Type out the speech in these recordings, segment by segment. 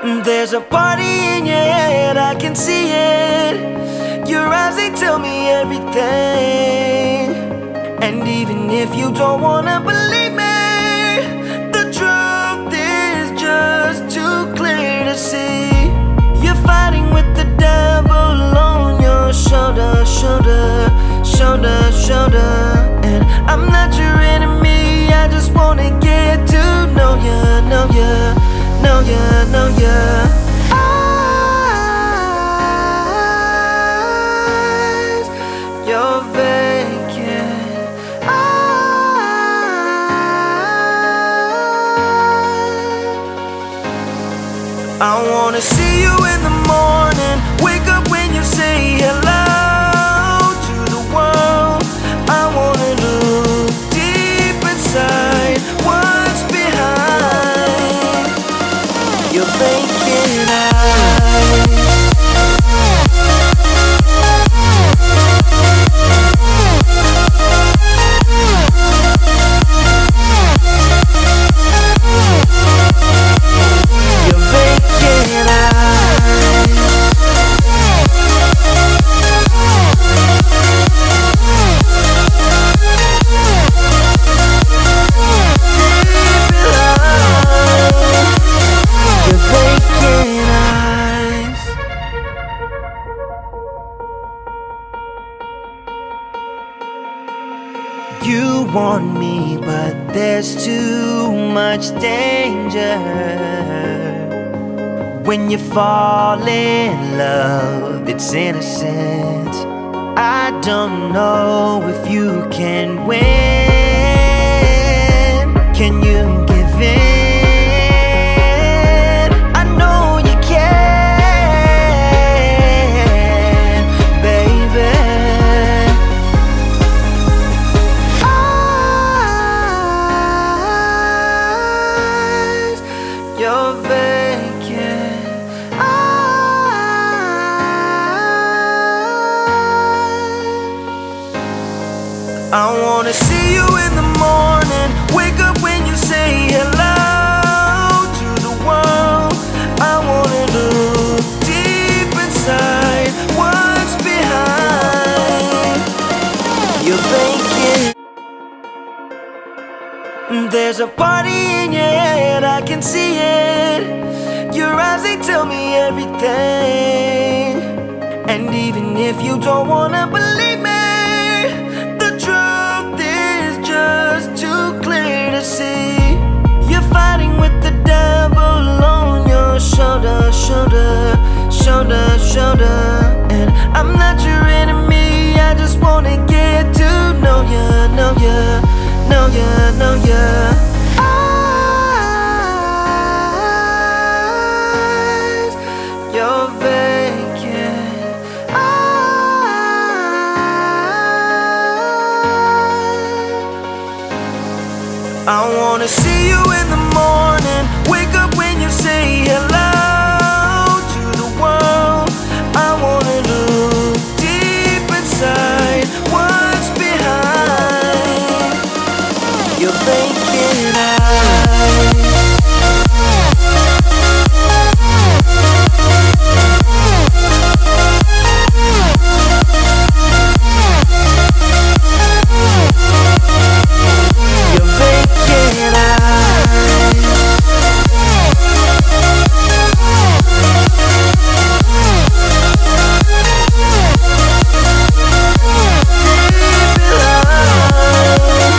There's a party in your head, I can see it. Your eyes, they tell me everything. And even if you don't wanna believe me, the truth is just too clear to see. You're fighting with the devil on your shoulder, shoulder, shoulder, shoulder. And I'm not your enemy, I just wanna get to know ya, know ya, know ya, know ya. Eyes, you're vacant. I wanna see you in the morning, wake up when you say hello to the world. I wanna look deep inside what's behind your vacant eyes. Your vacant eyes. Deep behind your vacant eyes. You want me, but there's too much danger. When you fall in love, it's innocent. I don't know if you can win. Can you give in? I know you can, baby. Eyes, you're vacant. I wanna see you in the morning, wake up when you say hello to the world. I wanna look deep inside what's behind your vacant. There's a party in your head, I can see it. Your eyes, they tell me everything. And even if you don't wanna believe me, the truth is just too clear to see. You're fighting with the devil on your shoulder, shoulder, shoulder, shoulder. And I'm not your enemy, I just wanna get to know ya, know ya, know ya, know ya. Eyes, you're vacant. I wanna see you in the morning, wake up when you say hello to the world. I wanna look deep inside what's behind your vacant eyes. Your vacant eyes. Deep behind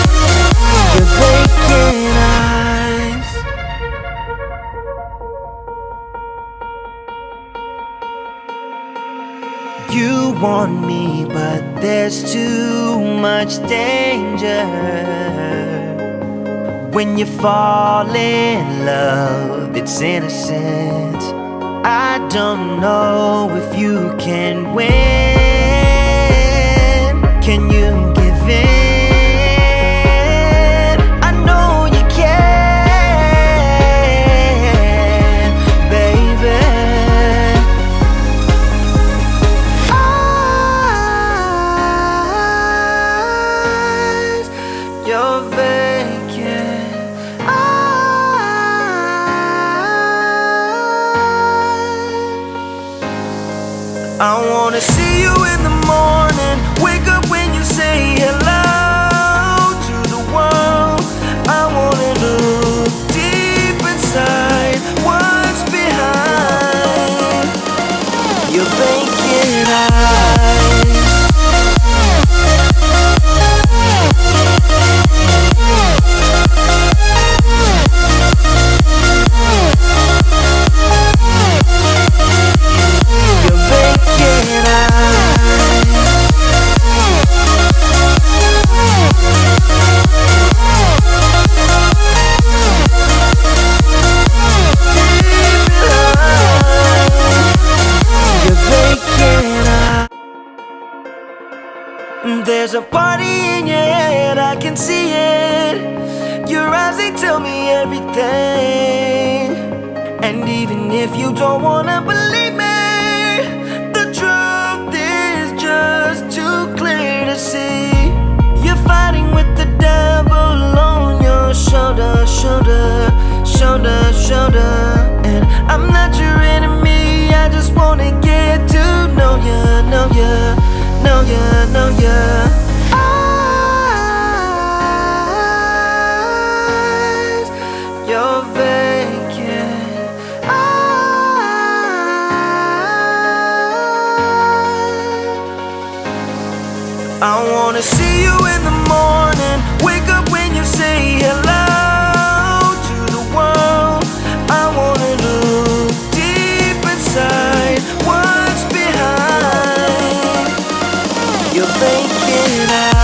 your vacant eyes. You want me, but there's too much danger. When you fall in love, it's innocent. I don't know if you can win. Can you give in? I know you can, baby. Eyes, you're vacant. Eyes, There's a party in your head, I can see it. Your eyes, they tell me everything. And even if you don't wanna believe me, the truth is just too clear to see. You're fighting with the devil on your shoulder, shoulder, shoulder, shoulder. And I'm not your enemy, I just wanna get to know ya, know ya, know ya, know ya. Eyes, you're vacant. I wanna see you in the morning, wake up when you say hello to the world. I wanna look deep inside what's behind your vacant eyes.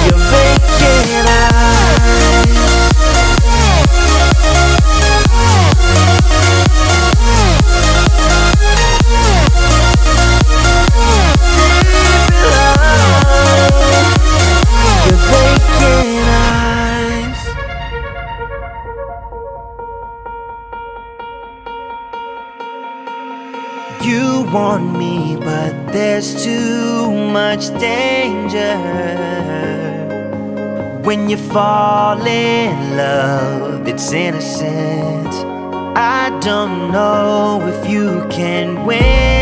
Your vacant eyes. Your vacant eyes. You want me, but there's too much danger. When you fall in love, it's innocent. I don't know if you can win.